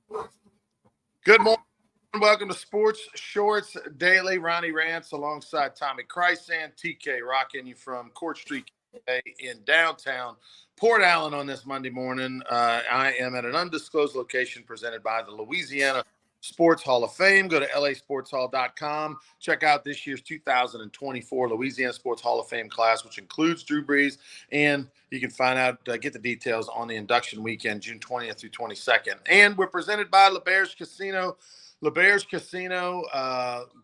Good morning. Welcome to Sports Shorts Daily. Ronnie Rance alongside Tommy Krysan, TK rocking you from Court Street in downtown Port Allen on this Monday morning. I am at an undisclosed location presented by the Louisiana Sports Hall of Fame. Go to lasportshall.com. Check out this year's 2024 Louisiana Sports Hall of Fame class, which includes Drew Brees. And you can find out, get the details on the induction weekend, June 20th through 22nd. And we're presented by LeBear's Casino. LeBear's Casino,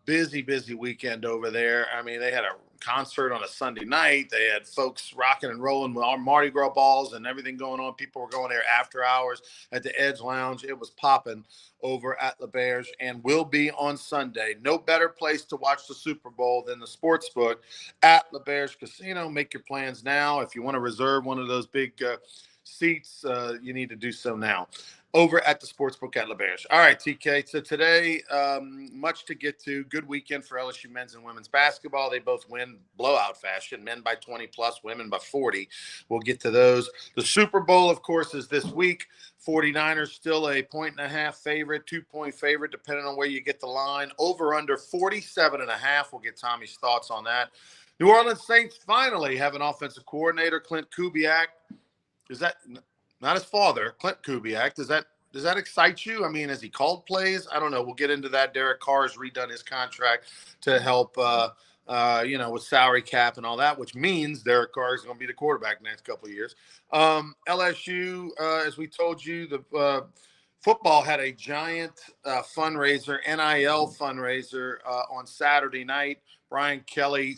busy weekend over there. I mean, they had a concert on a Sunday night. They had folks rocking and rolling with our Mardi Gras balls and everything going on. People were going there after hours at the Edge Lounge. It was popping over at LeBear's and will be on Sunday. No better place to watch the Super Bowl than the sports book at LeBear's Casino. Make your plans now. If you want to reserve one of those big seats, you need to do so now over at the Sportsbook at LeBear's. All right, TK. So today, much to get to. Good weekend for LSU men's and women's basketball. They both win blowout fashion, men by 20 plus, women by 40. We'll get to those. The Super Bowl, of course, is this week. 49ers still a 1.5 favorite, 2-point favorite, depending on where you get the line. Over under 47.5. We'll get Tommy's thoughts on that. New Orleans Saints finally have an offensive coordinator, Clint Kubiak. Is that not his father, Clint Kubiak? Does that excite you? I mean, has he called plays? I don't know. We'll get into that. Derek Carr has redone his contract to help, with salary cap and all that, which means Derek Carr is going to be the quarterback next couple of years. LSU, as we told you, the football had a giant fundraiser, NIL fundraiser on Saturday night. Brian Kelly,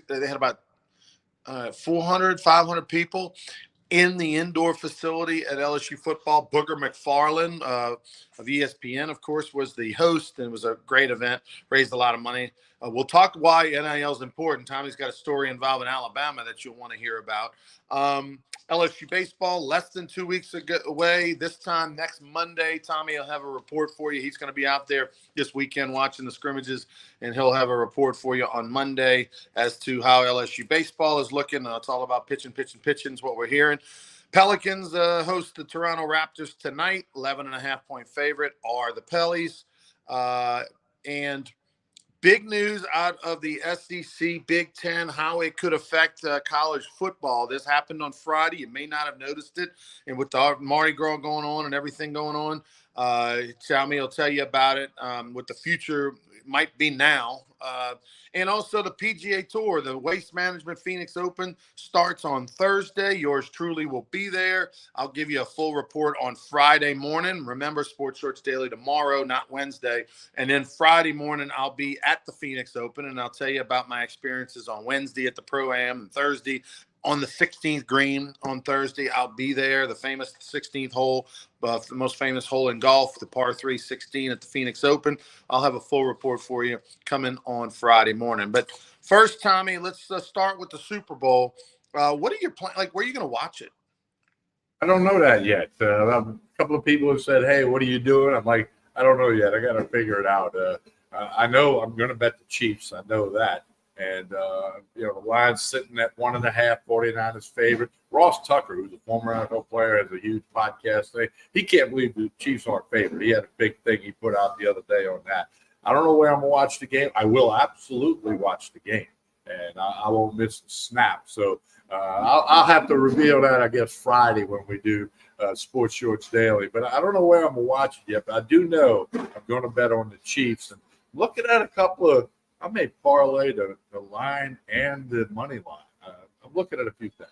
they had about 400, 500 people in the indoor facility at LSU football. Booger McFarland of ESPN, of course, was the host, and it was a great event, raised a lot of money. We'll talk why NIL is important. Tommy's got a story involving Alabama that you'll want to hear about. LSU baseball, less than 2 weeks away. This time next Monday, Tommy will have a report for you. He's going to be out there this weekend watching the scrimmages, and he'll have a report for you on Monday as to how LSU baseball is looking. It's all about pitching is what we're hearing. Pelicans host the Toronto Raptors tonight. 11.5-point favorite are the Pellies. And big news out of the SEC, Big Ten, how it could affect college football. This happened on Friday. You may not have noticed it. And with the Mardi Gras going on and everything going on, Tommy will tell you about it. What the future might be now. And also the PGA Tour, the Waste Management Phoenix Open starts on Thursday. Yours truly will be there. I'll give you a full report on Friday morning. Remember, Sports Shorts Daily tomorrow, not Wednesday. And then Friday morning, I'll be at the Phoenix Open, and I'll tell you about my experiences on Wednesday at the Pro-Am and Thursday. On the 16th green on Thursday, I'll be there. The famous 16th hole, the most famous hole in golf, the par 3 16 at the Phoenix Open. I'll have a full report for you coming on Friday morning. But first, Tommy, let's start with the Super Bowl. What are your plans? Like, where are you going to watch it? I don't know that yet. A couple of people have said, "Hey, what are you doing?" I'm like, I don't know yet. I got to figure it out. I know I'm going to bet the Chiefs. I know that. And, the line's sitting at 1.5, 49ers favorite. Ross Tucker, who's a former NFL player, has a huge podcast thing. He can't believe the Chiefs aren't favored. He had a big thing he put out the other day on that. I don't know where I'm going to watch the game. I will absolutely watch the game, and I won't miss the snap. So I'll have to reveal that, I guess, Friday when we do Sports Shorts Daily. But I don't know where I'm going to watch it yet. But I do know I'm going to bet on the Chiefs. And looking at a couple of – I may parlay the line and the money line. I'm looking at a few things.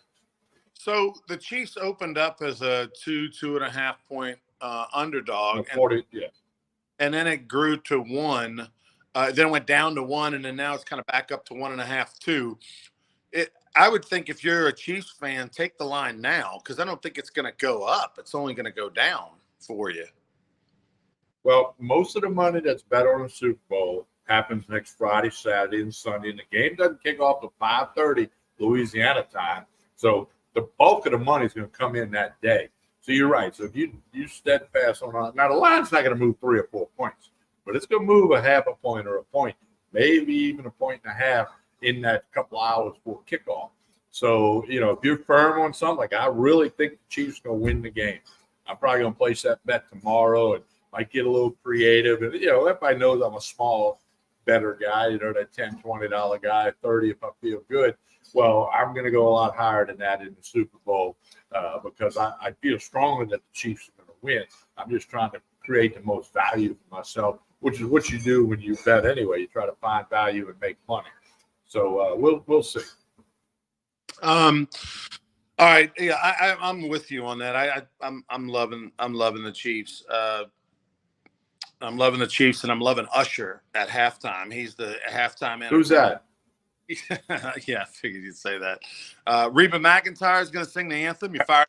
So the Chiefs opened up as a 2.5 point underdog. 40, yeah. And then it grew to 1. Then it went down to 1, and then now it's kind of back up to 1.5, 2. I would think if you're a Chiefs fan, take the line now, because I don't think it's going to go up. It's only going to go down for you. Well, most of the money that's bet on the Super Bowl happens next Friday, Saturday, and Sunday. And the game doesn't kick off till 5:30 Louisiana time. So the bulk of the money is going to come in that day. So you're right. So if you steadfast on – now, the line's not going to move 3 or 4 points, but it's going to move a half a point or a point, maybe even 1.5 points in that couple hours before kickoff. So, if you're firm on something, like I really think the Chiefs are going to win the game. I'm probably going to place that bet tomorrow and might get a little creative. And, everybody knows I'm a small better guy, that $10, $20 guy, 30 if I feel good. Well, I'm going to go a lot higher than that in the Super Bowl because I feel strongly that the Chiefs are going to win. I'm just trying to create the most value for myself, which is what you do when you bet anyway. You try to find value and make money. So we'll see. All right, yeah, I'm with you on that. I'm loving the Chiefs. I'm loving the Chiefs, and I'm loving Usher at halftime. He's the halftime. Who's that? Yeah, I figured you'd say that. Reba McEntire is going to sing the anthem. You fired?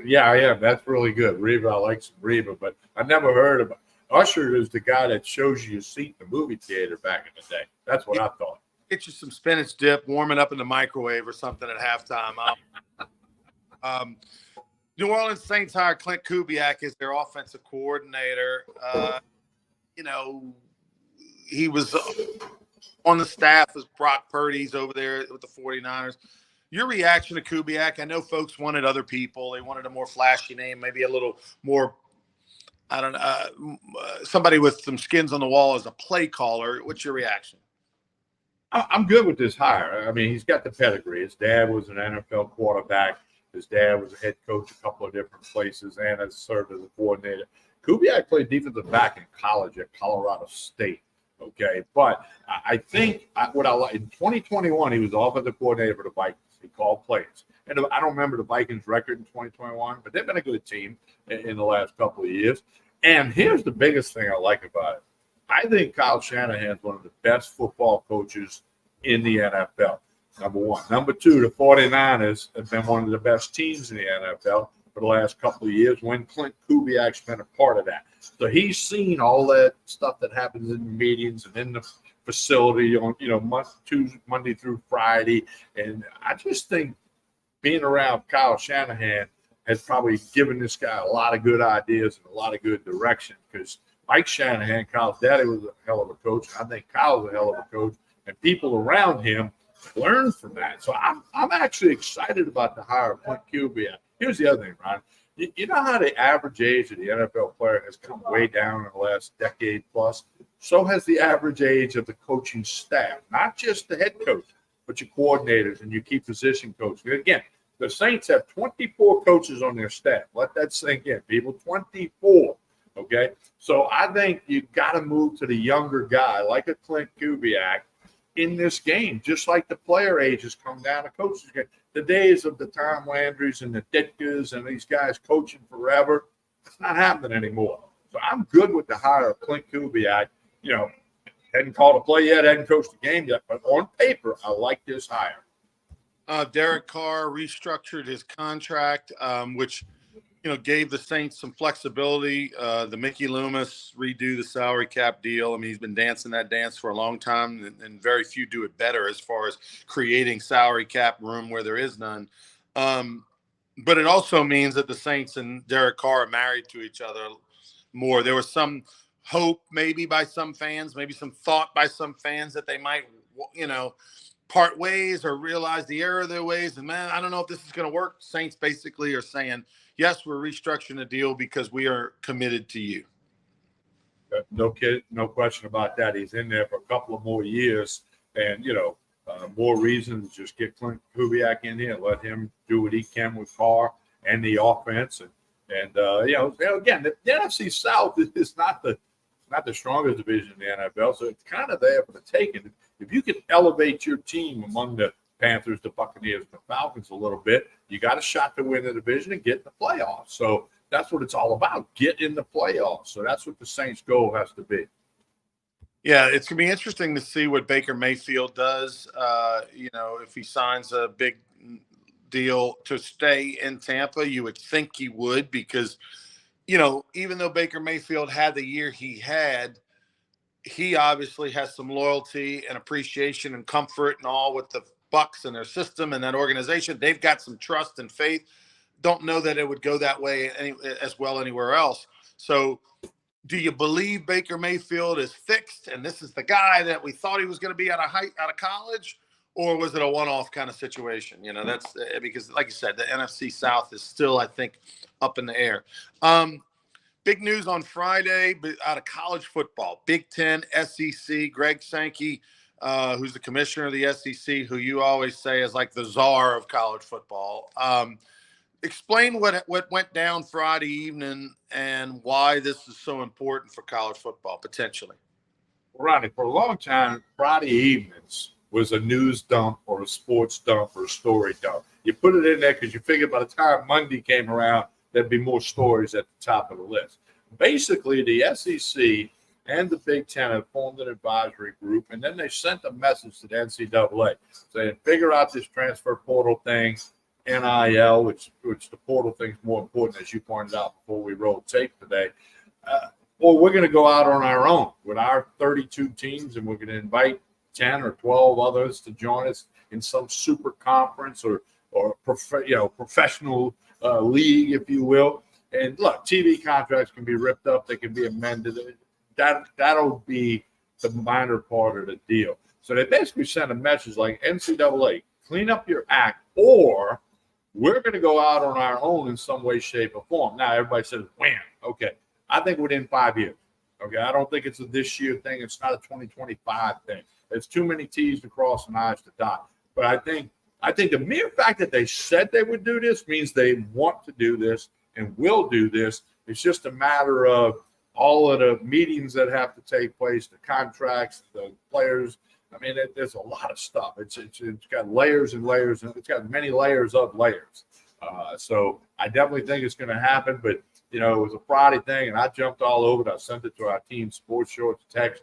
Yeah, I am. That's really good. Reba, I like some Reba, but I never heard of Usher. Is the guy that shows you a seat in the movie theater back in the day. That's what I thought. Get you some spinach dip, warm it up in the microwave or something at halftime. New Orleans Saints hired Clint Kubiak as their offensive coordinator. He was on the staff as Brock Purdy's over there with the 49ers. Your reaction to Kubiak? I know folks wanted other people. They wanted a more flashy name, maybe a little more, I don't know, somebody with some skins on the wall as a play caller. What's your reaction? I'm good with this hire. I mean, he's got the pedigree. His dad was an NFL quarterback. His dad was a head coach a couple of different places and has served as a coordinator. Kubiak played defensive back in college at Colorado State. Okay, but I think what I like in 2021, he was offensive coordinator for the Vikings. He called plays, and I don't remember the Vikings' record in 2021, but they've been a good team in the last couple of years. And here's the biggest thing I like about it: I think Kyle Shanahan is one of the best football coaches in the NFL. Number one. Number two, the 49ers have been one of the best teams in the NFL for the last couple of years when Clint Kubiak's been a part of that. So he's seen all that stuff that happens in the meetings and in the facility on, Monday through Friday. And I just think being around Kyle Shanahan has probably given this guy a lot of good ideas and a lot of good direction because Mike Shanahan, Kyle's daddy, was a hell of a coach. I think Kyle's a hell of a coach. And people around him learn from that. So I'm actually excited about the hire of Clint Kubiak. Here's the other thing, Ron. You know how the average age of the NFL player has come way down in the last decade plus? So has the average age of the coaching staff, not just the head coach, but your coordinators and your key position coaches. Again, the Saints have 24 coaches on their staff. Let that sink in, people. 24. Okay? So I think you've got to move to the younger guy like a Clint Kubiak in this game, just like the player age has come down to coaches. The days of the Tom Landrys and the Ditkas and these guys coaching forever, it's not happening anymore. So I'm good with the hire of Clint Kubiak. Hadn't called a play yet, hadn't coached a game yet, but on paper, I like this hire. Derek Carr restructured his contract, which gave the Saints some flexibility. The Mickey Loomis redo the salary cap deal. I mean, he's been dancing that dance for a long time, and very few do it better as far as creating salary cap room where there is none. But it also means that the Saints and Derek Carr are married to each other more. There was some hope maybe by some fans, maybe some thought by some fans that they might, part ways or realize the error of their ways. And, man, I don't know if this is going to work. Saints basically are saying, yes, we're restructuring the deal because we are committed to you. No question about that. He's in there for a couple of more years, and more reason to just get Clint Kubiak in here, let him do what he can with Carr and the offense, and again, the NFC South is not the strongest division in the NFL, so it's kind of there for the taking. If you can elevate your team among the Panthers, the Buccaneers, the Falcons a little bit, you got a shot to win the division and get in the playoffs. So that's what it's all about, get in the playoffs. So that's what the Saints' goal has to be. Yeah, it's going to be interesting to see what Baker Mayfield does, if he signs a big deal to stay in Tampa. You would think he would because, even though Baker Mayfield had the year he had, he obviously has some loyalty and appreciation and comfort and all with the Bucs and their system and that organization. They've got some trust and faith. Don't know that it would go that way as well anywhere else. So do you believe Baker Mayfield is fixed and this is the guy that we thought he was going to be out of college? or was it a one-off kind of situation? That's because, like you said, the NFC South is still, I think, up in the air. Big news on Friday out of college football, Big Ten, SEC. Greg Sankey, who's the commissioner of the SEC, who you always say is like the czar of college football. Explain what went down Friday evening and why this is so important for college football potentially. Ronnie, for a long time, Friday evenings was a news dump or a sports dump or a story dump. You put it in there because you figured by the time Monday came around, there'd be more stories at the top of the list. Basically, the SEC and the Big Ten have formed an advisory group, and then they sent a message to the NCAA saying, figure out this transfer portal thing, NIL, which the portal thing is more important, as you pointed out before we rolled tape today. Or we're going to go out on our own with our 32 teams, and we're going to invite 10 or 12 others to join us in some super conference or professional league, if you will. And look, TV contracts can be ripped up; they can be amended. That'll be the minor part of the deal. So they basically sent a message like, NCAA, clean up your act, or we're going to go out on our own in some way, shape, or form. Now everybody says, wham, okay. I think within 5 years. Okay, I don't think it's a this year thing. It's not a 2025 thing. There's too many T's to cross and I's to dot. But I think the mere fact that they said they would do this means they want to do this and will do this. It's just a matter of all of the meetings that have to take place, the contracts, the players. I mean, there's a lot of stuff. It's got layers and layers, and it's got many layers of layers. So I definitely think it's going to happen, but it was a Friday thing, and I jumped all over it. I sent it to our team sports shorts text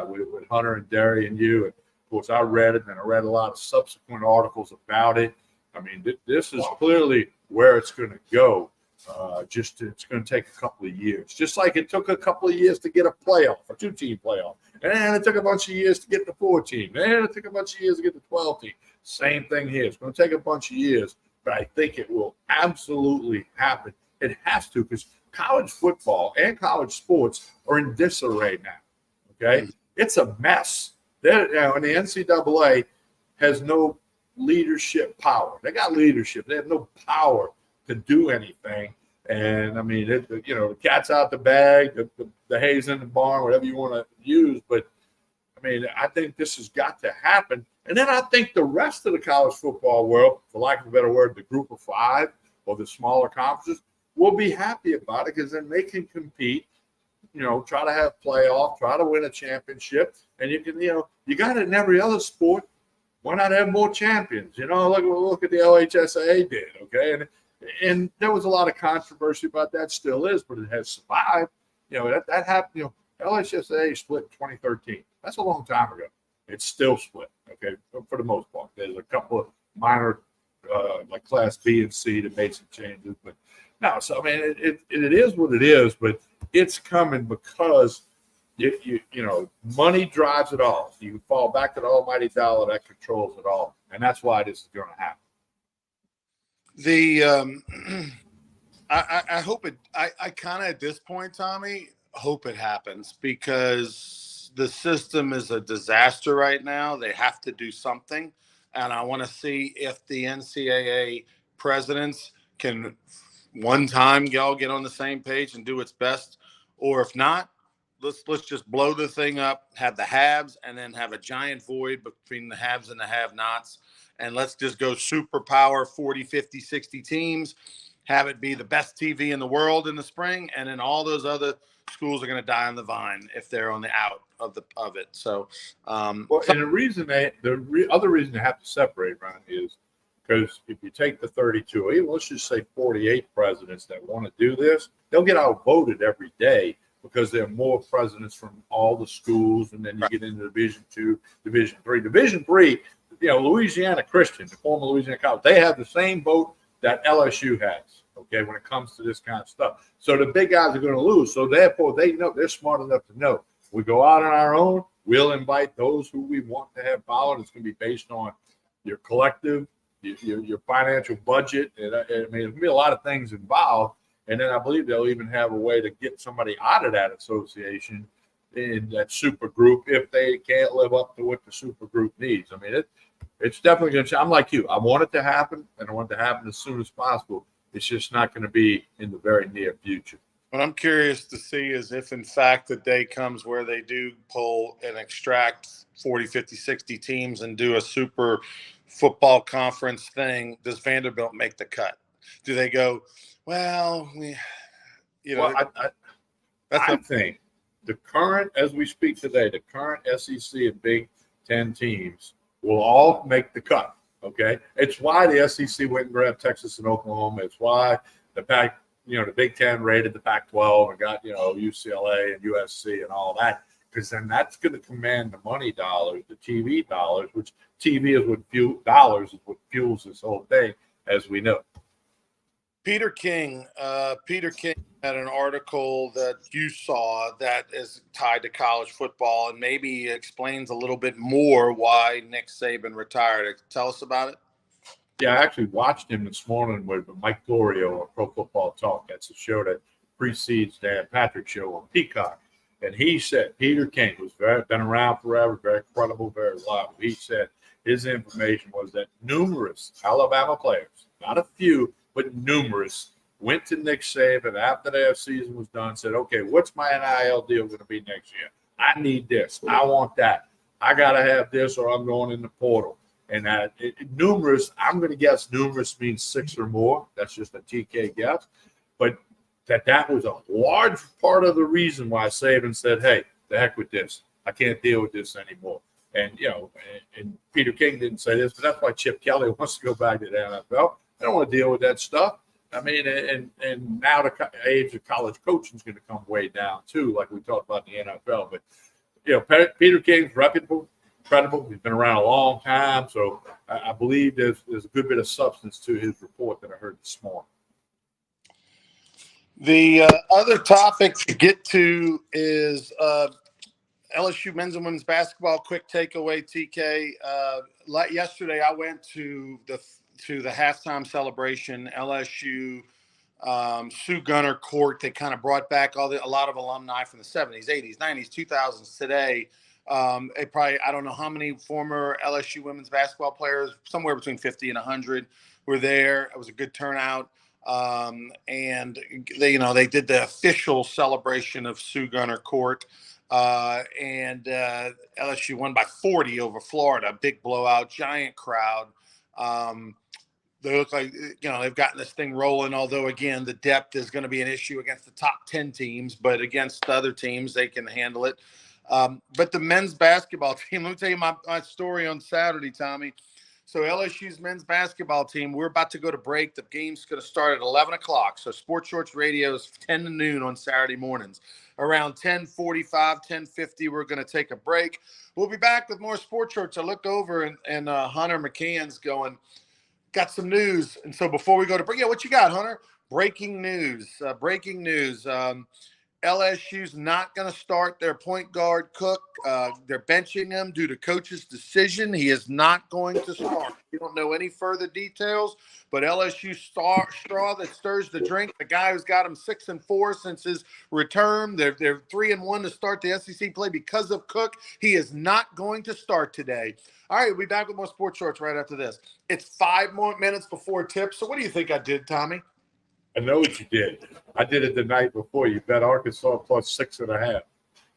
with Hunter and Derry and you. And of course, I read it, and I read a lot of subsequent articles about it. I mean, this is clearly where it's going to go. It's going to take a couple of years, just like it took a couple of years to get a playoff, a 2-team playoff, and it took a bunch of years to get the 4-team, and it took a bunch of years to get the 12-team. Same thing here. It's going to take a bunch of years, but I think it will absolutely happen. It has to, because college football and college sports are in disarray now. Okay, it's a mess. And the NCAA has no leadership power. They got leadership. They have no power to do anything. And I mean, the cat's out the bag, the hay's in the barn, whatever you want to use. But I mean, I think this has got to happen. And then I think the rest of the college football world, for lack of a better word, the group of five or the smaller conferences, will be happy about it, because then they can compete, try to have playoff, try to win a championship. And you can, you got it in every other sport. Why not have more champions? Look at the LHSAA did, okay? And there was a lot of controversy about that, still is, but it has survived. That happened, LHSAA split in 2013. That's a long time ago. It's still split, okay, for the most part. There's a couple of minor, like Class B and C, that made some changes, but no. So I mean, it is what it is, but it's coming because money drives it all. You fall back to the almighty dollar that controls it all, and that's why this is going to happen. I hope it. I kind of at this point, Tommy, hope it happens, because the system is a disaster right now. They have to do something, and I want to see if the NCAA presidents can one time y'all get on the same page and do its best, or if not, let's just blow the thing up, have the haves, and then have a giant void between the haves and the have-nots, and let's just go superpower 40, 50, 60 teams, have it be the best TV in the world in the spring, and then all those other schools are going to die on the vine if they're on the out of it. So, and the other reason they have to separate, Ron, is because if you take the 32, even let's just say 48 presidents that want to do this, they'll get outvoted every day, because there are more presidents from all the schools, and then you get into Division II, Division III. Division III, Louisiana Christian, the former Louisiana College, they have the same vote that LSU has, okay, when it comes to this kind of stuff. So the big guys are going to lose. So therefore, they know, they're smart enough to know, we go out on our own, we'll invite those who we want to have power. It's going to be based on your collective, your financial budget. And I mean, there's going to be a lot of things involved. And then I believe they'll even have a way to get somebody out of that association in that super group if they can't live up to what the super group needs. I mean, It's definitely going to change. I'm like you. I want it to happen, and I want it to happen as soon as possible. It's just not going to be in the very near future. What I'm curious to see is if, in fact, the day comes where they do pull and extract 40, 50, 60 teams and do a super football conference thing. Does Vanderbilt make the cut? Do they go, well, Well, I think the current, as we speak today, the current SEC and Big Ten teams will all make the cut. Okay, it's why the SEC went and grabbed Texas and Oklahoma. It's why the the Big Ten raided the Pac-12 and got UCLA and USC and all that, because then that's going to command the money dollars, the TV dollars, which TV is what fuels this whole thing, as we know. Peter King had an article that you saw that is tied to college football and maybe explains a little bit more why Nick Saban retired. Tell us about it. Yeah, I actually watched him this morning with Mike Florio on Pro Football Talk. That's a show that precedes Dan Patrick's show on Peacock. And he said Peter King was been around forever, very credible, very reliable. He said his information was that numerous Alabama players, not a few, but numerous, went to Nick Saban after their season was done, said, okay, what's my NIL deal going to be next year? I need this. I want that. I got to have this or I'm going in the portal. And numerous, I'm going to guess numerous means 6 or more. That's just a TK guess. But that was a large part of the reason why Saban said, hey, the heck with this. I can't deal with this anymore. And, and Peter King didn't say this, but that's why Chip Kelly wants to go back to the NFL. I don't want to deal with that stuff. I mean, and now the age of college coaching is going to come way down, too, like we talked about in the NFL. But, Peter King's reputable, credible. He's been around a long time, so I believe there's a good bit of substance to his report that I heard this morning. The other topic to get to is LSU men's and women's basketball. Quick takeaway, TK. Yesterday, I went to the halftime celebration. LSU Sue Gunner Court. They kind of brought back a lot of alumni from the 70s, 80s, 90s, 2000s today. I don't know how many former LSU women's basketball players, somewhere between 50 and 100 were there. It was a good turnout. And they did the official celebration of Sue Gunner Court. And LSU won by 40 over Florida. Big blowout, giant crowd. They look like, they've gotten this thing rolling, although, again, the depth is going to be an issue against the top 10 teams, but against other teams, they can handle it. But the men's basketball team, let me tell you my story on Saturday, Tommy. So LSU's men's basketball team, we're about to go to break. The game's going to start at 11 o'clock. So Sports Shorts Radio is 10 to noon on Saturday mornings. Around 10:45, 10:50, we're going to take a break. We'll be back with more Sports Shorts. I look over and Hunter McCann's going, got some news. And so before we go to break, what you got, Hunter? Breaking news. LSU's not going to start their point guard, Cook. They're benching him due to coach's decision. He is not going to start. We don't know any further details, but LSU straw that stirs the drink. The guy who's got him 6-4 since his return. They're 3-1 to start the SEC play because of Cook. He is not going to start today. All right, we'll be back with more Sports Shorts right after this. It's 5 more minutes before tip. So what do you think I did, Tommy? I know what you did. I did it the night before. You bet Arkansas plus 6.5.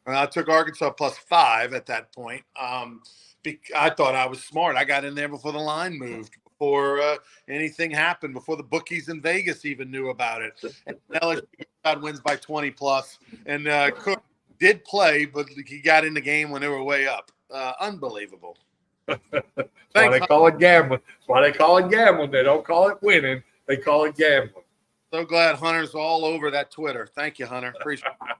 I took Arkansas plus 5 at that point. I thought I was smart. I got in there before the line moved, before anything happened, before the bookies in Vegas even knew about it. And LSU wins by 20 plus. And Cook did play, but he got in the game when they were way up. Unbelievable. That's why they call it gambling. That's why they call it gambling. They don't call it winning. They call it gambling. So glad Hunter's all over that Twitter. Thank you, Hunter. Appreciate it.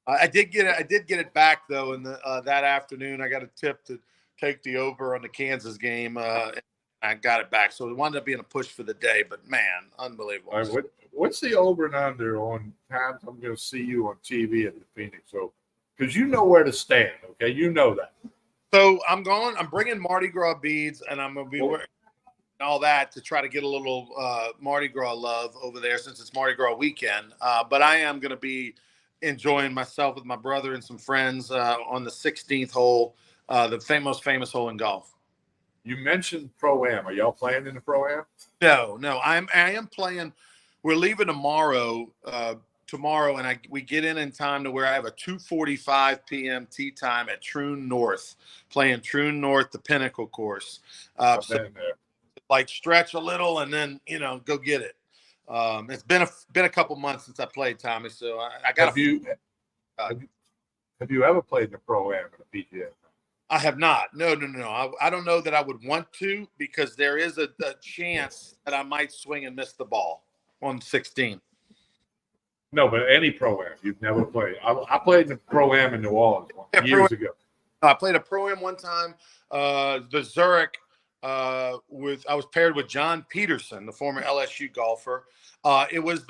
I did get it back though in that afternoon. I got a tip to take the over on the Kansas game. I got it back, so it wound up being a push for the day. But man, unbelievable. All right, what's the over and under on times I'm going to see you on TV at the Phoenix? So, because you know where to stand, okay? You know that. So I'm bringing Mardi Gras beads, and I'm going to be wearing all that to try to get a little Mardi Gras love over there since it's Mardi Gras weekend. But I am going to be enjoying myself with my brother and some friends on the 16th hole, the most famous hole in golf. You mentioned Pro-Am. Are y'all playing in the Pro-Am? No. I am playing. We're leaving tomorrow. Tomorrow, and we get in time to where I have a 2:45 p.m. tee time at Troon North, playing Troon North, the Pinnacle course. I've So been there. like stretch a little and then go get it. It's been a couple months since I played, Tommy. So I got. Have you ever played in the Pro-Am in a PGA? I have not. No. I don't know that I would want to, because there is a chance that I might swing and miss the ball on 16. No, but any Pro-Am you've never played. I played in the Pro-Am in New Orleans years ago. I played a Pro-Am one time. The Zurich. I was paired with John Peterson, the former LSU golfer. It was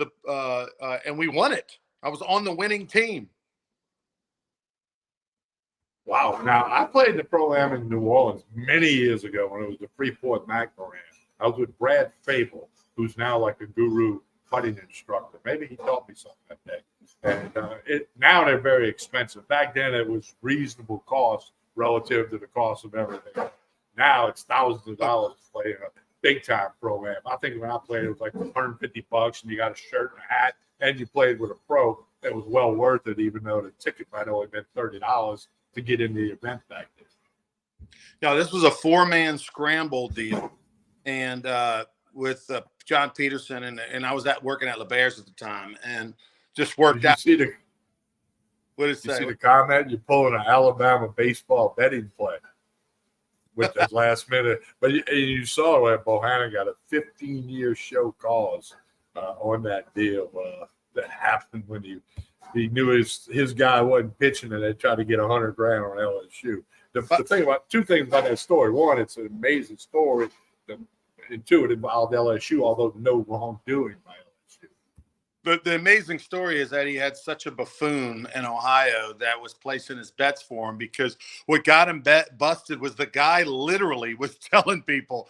and we won it. I was on the winning team. Wow. Now, I played the Pro-Am in New Orleans many years ago when it was the Freeport McMoran. I was with Brad Fable, who's now like a guru putting instructor. Maybe he taught me something that day. And now they're very expensive. Back then, it was reasonable cost relative to the cost of everything. Now it's thousands of dollars to play in a big-time Pro-Am. I think when I played, it was like $150, and you got a shirt and a hat, and you played with a pro. It was well worth it, even though the ticket might only been $30 to get in the event back then. No, this was a 4-man scramble deal, and with John Peterson, and I was working at LeBear's at the time, and just worked out. What did it say? You see the comment? You're pulling an Alabama baseball betting play with the last minute. But you saw that Bohannon got a 15-year show cause on that deal that happened when he knew his guy wasn't pitching, and they tried to get $100,000 on LSU. The thing about two things about that story: one, it's an amazing story, and two, it involved LSU, although no wrongdoing by LSU. But the amazing story is that he had such a buffoon in Ohio that was placing his bets for him, because what got him busted was the guy literally was telling people,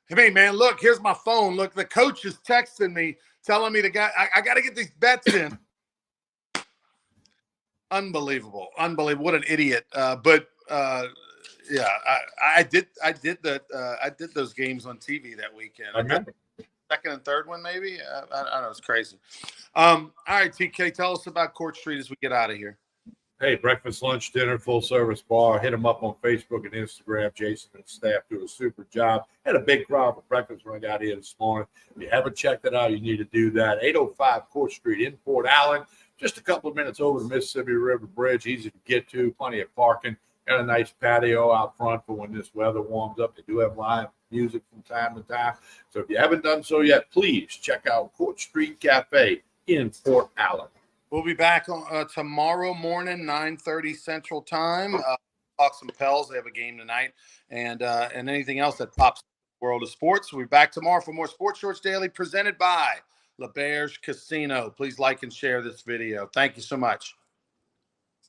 "Hey, man, look, here's my phone. Look, the coach is texting me, telling me I got to get these bets in." Unbelievable. What an idiot. Yeah, I did those games on TV that weekend. I remember. Second and third one, maybe. I don't know. It's crazy. All right, TK, tell us about Court Street as we get out of here. Hey, breakfast, lunch, dinner, full service bar. Hit them up on Facebook and Instagram. Jason and staff do a super job. Had a big crowd for breakfast when I got here this morning. If you haven't checked it out, you need to do that. 805 Court Street in Port Allen. Just a couple of minutes over the Mississippi River Bridge. Easy to get to. Plenty of parking. Got a nice patio out front for when this weather warms up. They do have live music from time to time. So if you haven't done so yet, please check out Court Street Cafe in Port Allen. We'll be back on tomorrow morning, 9:30 Central Time. Talk some Pels. They have a game tonight, and anything else that pops in the world of sports. We'll be back tomorrow for more Sports Shorts Daily, presented by LeBear's Casino. Please like and share this video. Thank you so much.